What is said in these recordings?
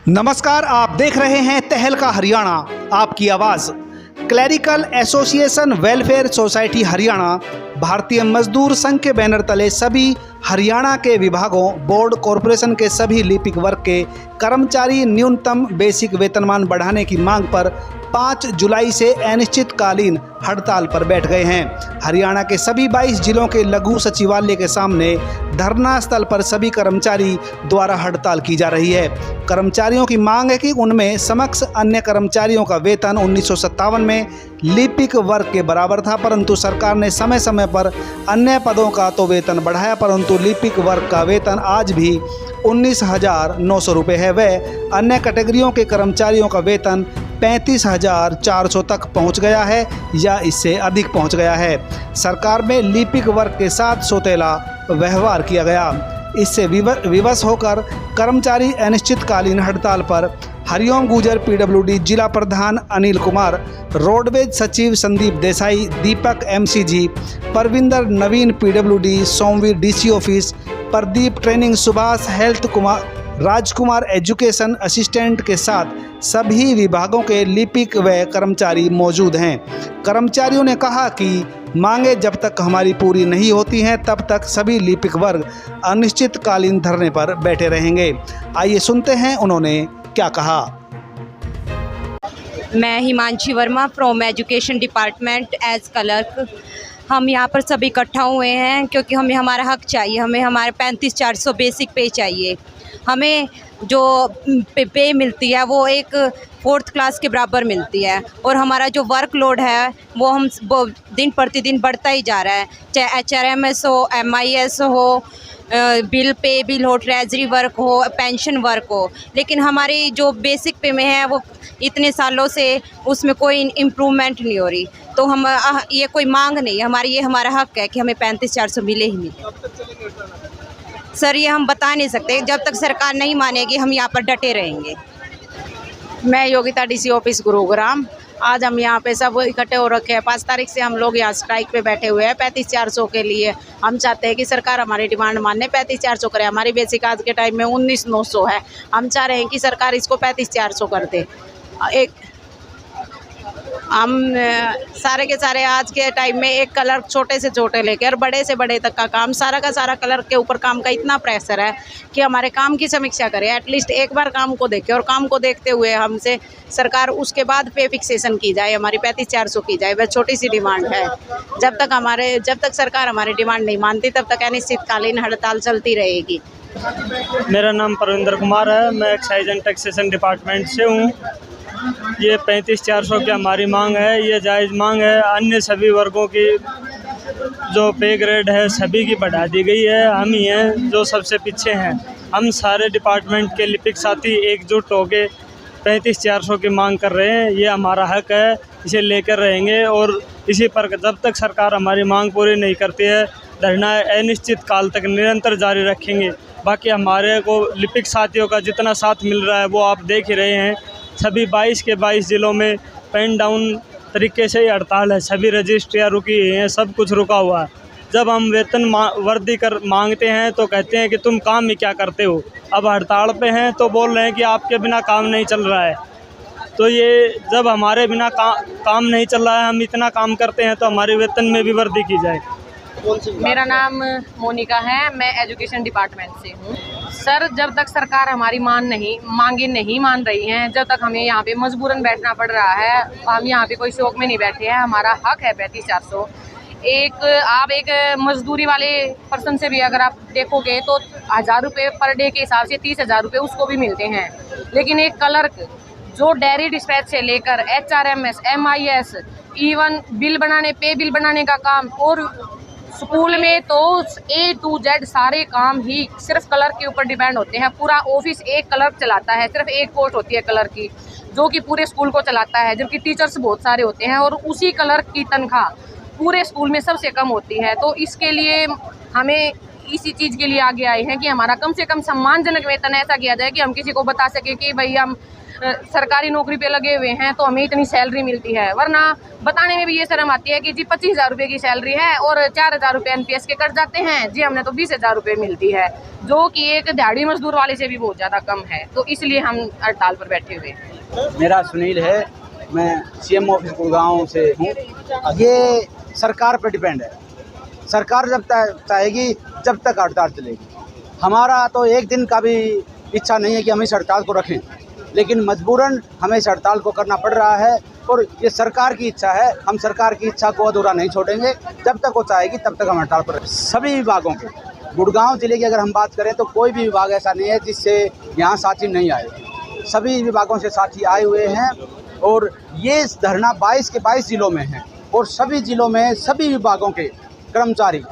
नमस्कार, आप देख रहे हैं तहलका हरियाणा, आपकी आवाज़। Clerical association welfare society Haryana भारतीय मजदूर संघ के बैनर तले सभी हरियाणा के विभागों, बोर्ड, कॉरपोरेशन के सभी लिपिक वर्ग के कर्मचारी न्यूनतम बेसिक वेतनमान बढ़ाने की मांग पर 5 जुलाई से अनिश्चितकालीन हड़ताल पर बैठ गए हैं। हरियाणा के सभी 22 जिलों के लघु सचिवालय के सामने धरना स्थल पर सभी कर्मचारी द्वारा हड़ताल की जा रही है। कर्मचारियों की मांग है कि उनमें समक्ष अन्य कर्मचारियों का वेतन 1957 में लिपिक वर्ग के बराबर था, परंतु सरकार ने समय समय पर अन्य पदों का तो वेतन बढ़ाया, परंतु लिपिक वर्ग का वेतन आज भी 19,900 रुपये है। वह अन्य कैटेगरियों के कर्मचारियों का वेतन 35,400 तक पहुंच गया है या इससे अधिक पहुंच गया है। सरकार में लिपिक वर्ग के साथ सौतेला व्यवहार किया गया। इससे विवश होकर कर्मचारी अनिश्चितकालीन हड़ताल पर हरिओम गुजर पीडब्ल्यूडी जिला प्रधान अनिल कुमार, रोडवेज सचिव Sandeep Desai, Deepak MCG, Parvinder Naveen PWD, Somvir DC office, Pradeep training, Subhash health Kumar, Rajkumar education assistant के साथ सभी विभागों के लिपिक व कर्मचारी मौजूद हैं। कर्मचारियों ने कहा कि मांगे जब तक हमारी पूरी नहीं होती हैं तब तक सभी लिपिक वर्ग अनिश्चितकालीन धरने पर बैठे रहेंगे। आइए सुनते हैं उन्होंने क्या कहा। मैं Himanshi Verma from education department as clerk. हम यहाँ पर सभी इकट्ठा हुए हैं क्योंकि हमें हमारा हक चाहिए। हमें हमारे 35,400 बेसिक पे चाहिए। हमें जो पे मिलती है वो एक 4th क्लास के बराबर मिलती है और हमारा जो वर्कलोड है वो दिन प्रतिदिन बढ़ता ही जा रहा है, चाहे HRMS हो, MIS हो, बिल हो, ट्रेजरी वर्क हो, पेंशन वर्क हो, लेकिन हमारी जो बेसिक पे में है वो इतने सालों से उसमें कोई इम्प्रूवमेंट नहीं हो रही। तो हम ये कोई मांग नहीं है हमारी, ये हमारा हक है कि हमें 35,400 मिले ही मिले। सर ये हम बता नहीं सकते, जब तक सरकार नहीं मानेगी हम यहाँ पर डटे रहेंगे। मैं योगिता डीसी ऑफिस गुरुग्राम। आज हम यहाँ पे सब इकट्ठे हो रखे हैं। 5 तारीख से हम लोग यहाँ स्ट्राइक पे बैठे हुए हैं 35,400 के लिए। हम चाहते हैं कि सरकार हमारी डिमांड माने, 35,400 करे। हमारी बेसिक आज के टाइम में 19,900 है। हम चाह रहे हैं कि सरकार इसको 35,400 कर दे। हम सारे के सारे आज के टाइम में एक क्लर्क छोटे से छोटे लेकर बड़े से बड़े तक का काम, सारा का सारा क्लर्क के ऊपर काम का इतना प्रेशर है कि हमारे काम की समीक्षा करे, एटलीस्ट एक बार काम को देखे और काम को देखते हुए हमसे सरकार उसके बाद पे फिक्सेशन की जाए, हमारी 35,400 की जाए। वह छोटी सी डिमांड है। जब तक सरकार हमारी डिमांड नहीं मानती तब तक अनिश्चितकालीन हड़ताल चलती रहेगी। मेरा नाम परविंदर कुमार है। मैं एक्साइज एंड टैक्सेशन डिपार्टमेंट से हूँ। ये 35,400 की हमारी मांग है, ये जायज़ मांग है। अन्य सभी वर्गों की जो पे ग्रेड है सभी की बढ़ा दी गई है। हम ही हैं जो सबसे पीछे हैं। हम सारे डिपार्टमेंट के लिपिक साथी एकजुट होकर 35,400 की मांग कर रहे हैं। ये हमारा हक है, इसे लेकर रहेंगे और इसी पर जब तक सरकार हमारी मांग पूरी नहीं करती है धरना अनिश्चित काल तक निरंतर जारी रखेंगे। बाकी हमारे को लिपिक साथियों का जितना साथ मिल रहा है वो आप देख ही रहे हैं। सभी 22 के 22 ज़िलों में पेन डाउन तरीके से ही हड़ताल है। सभी रजिस्ट्रियाँ रुकी हुई हैं, सब कुछ रुका हुआ है। जब हम वेतन वर्दी कर मांगते हैं तो कहते हैं कि तुम काम ही क्या करते हो। अब हड़ताल पे हैं तो बोल रहे हैं कि आपके बिना काम नहीं चल रहा है। तो ये जब हमारे बिना काम नहीं चल रहा है, हम इतना काम करते हैं तो हमारे वेतन में भी वृद्धि की जाए। मेरा नाम मोनिका है। मैं एजुकेशन डिपार्टमेंट से हूँ। सर जब तक सरकार हमारी मांगे नहीं मान रही हैं, जब तक हमें यहाँ पे मजबूरन बैठना पड़ रहा है। हम यहाँ पे कोई शौक में नहीं बैठे हैं। हमारा हक है 35,400। आप एक मजदूरी वाले पर्सन से भी अगर आप देखोगे तो 1,000 रुपये पर डे के हिसाब से 30,000 रुपये उसको भी मिलते हैं। लेकिन एक क्लर्क जो डेयरी डिस्पैच से लेकर HRMS, MIS, इवन बिल बनाने का काम और स्कूल में तो A to Z सारे काम ही सिर्फ क्लर्क के ऊपर डिपेंड होते हैं। पूरा ऑफिस एक क्लर्क चलाता है, सिर्फ एक पोस्ट होती है क्लर्क की जो कि पूरे स्कूल को चलाता है, जबकि टीचर्स बहुत सारे होते हैं और उसी क्लर्क की तनख्वाह पूरे स्कूल में सबसे कम होती है। तो इसके लिए हमें इसी चीज़ के लिए आगे आए हैं कि हमारा कम से कम सम्मानजनक वेतन ऐसा किया जाए कि हम किसी को बता सके कि भाई हम सरकारी नौकरी पे लगे हुए हैं तो हमें इतनी सैलरी मिलती है। वरना बताने में भी ये शर्म आती है कि जी 25,000 रुपये की सैलरी है और 4,000 रुपये NPS के कट जाते हैं, जी हमने तो 20,000 रुपये मिलती है, जो कि एक दिहाड़ी मजदूर वाले से भी बहुत ज़्यादा कम है। तो इसलिए हम हड़ताल पर बैठे हुए हैं। मेरा सुनील है, मैं CM ऑफिस गुड़गांव से हूँ। ये सरकार पर डिपेंड है, सरकार जब तक चाहेगी जब तक हड़ताल चलेगी। हमारा तो एक दिन का भी इच्छा नहीं है कि हम इस हड़ताल को रखें, लेकिन मजबूरन हमें इस हड़ताल को करना पड़ रहा है और ये सरकार की इच्छा है। हम सरकार की इच्छा को अधूरा नहीं छोड़ेंगे, जब तक वो चाहेगी तब तक हम हड़ताल पर। सभी विभागों के, गुड़गांव जिले की अगर हम बात करें तो कोई भी विभाग ऐसा नहीं है जिससे यहाँ साथी नहीं आए। सभी विभागों से साथी आए हुए हैं और ये धरना 22 के 22 जिलों में है और सभी जिलों में सभी विभागों के कर्मचारी।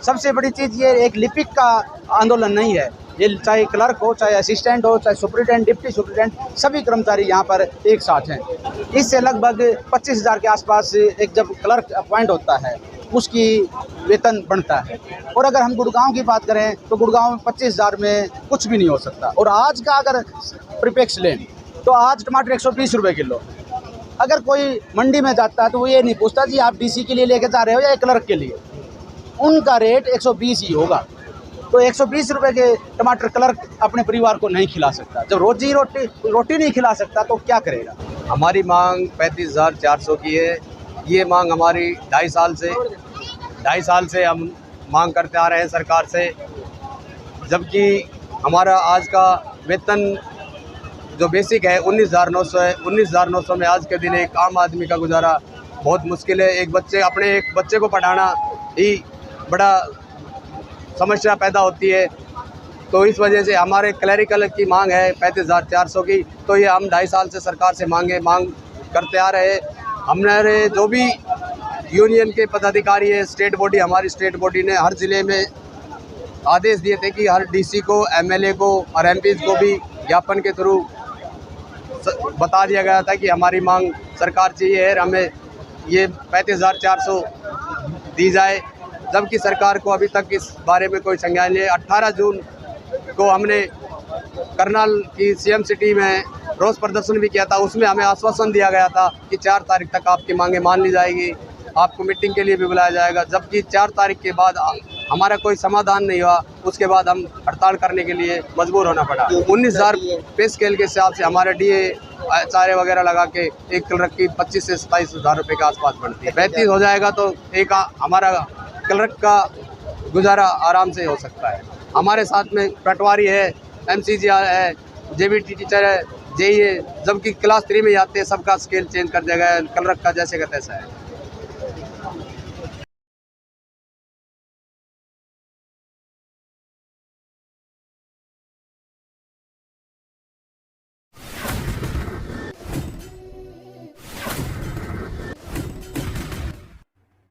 सबसे बड़ी चीज़ ये एक लिपिक का आंदोलन नहीं है, ये चाहे क्लर्क हो, चाहे असिस्टेंट हो, चाहे सुपरिटेंडेंट, डिप्टी सुपरिटेंडेंट, सभी कर्मचारी यहाँ पर एक साथ हैं। इससे लगभग 25,000 के आसपास एक जब क्लर्क अपॉइंट होता है उसकी वेतन बढ़ता है। और अगर हम गुड़गांव की बात करें तो गुड़गांव में 25,000 में कुछ भी नहीं हो सकता। और आज का अगर परिप्रेक्ष्य लें तो आज टमाटर 120 रुपये किलो। अगर कोई मंडी में जाता है तो वो ये नहीं पूछता जी आप DC के लिए लेके जा रहे हो या क्लर्क के लिए, उनका रेट 120 ही होगा। तो 120 रुपये के टमाटर क्लर्क अपने परिवार को नहीं खिला सकता। जब रोटी नहीं खिला सकता तो क्या करेगा। हमारी मांग 35,400 की है। ये मांग हमारी 2.5 साल से हम मांग करते आ रहे हैं सरकार से, जबकि हमारा आज का वेतन जो बेसिक है 19,900 है। 19,900 में आज के दिन एक आम आदमी का गुजारा बहुत मुश्किल है। एक बच्चे को पढ़ाना ही बड़ा समस्या पैदा होती है। तो इस वजह से हमारे क्लरिकल की मांग है 35,400 की। तो ये हम 2.5 साल से सरकार से मांग करते आ रहे हैं। हमारे जो भी यूनियन के पदाधिकारी है, स्टेट बॉडी, हमारी स्टेट बॉडी ने हर ज़िले में आदेश दिए थे कि हर DC को, MLA को और MPs को भी ज्ञापन के थ्रू बता दिया गया था कि हमारी मांग सरकार चाहिए है, हमें ये 35,400 दी जाए। जबकि सरकार को अभी तक इस बारे में कोई संज्ञान नहीं है। 18 जून को हमने करनाल की CM सिटी में रोष प्रदर्शन भी किया था। उसमें हमें आश्वासन दिया गया था कि 4 तारीख तक आपकी मांगें मान ली जाएगी, आपको मीटिंग के लिए भी बुलाया जाएगा। जबकि 4 तारीख के बाद हमारा कोई समाधान नहीं हुआ, उसके बाद हम हड़ताल करने के लिए मजबूर होना पड़ा। 19,000 पे स्केल के हिसाब से हमारे DA चारे वगैरह लगा के एक क्लर्क की 25 से 27,000 रुपये के आसपास बढ़ती है। 35 हो जाएगा तो एक हमारा क्लर्क का गुजारा आराम से हो सकता है। हमारे साथ में पटवारी है, MCG है, JBT टीचर है, JE है। जबकि क्लास 3 में आते हैं सबका स्केल चेंज कर दिया गया है, क्लर्क का जैसे का तैसा है।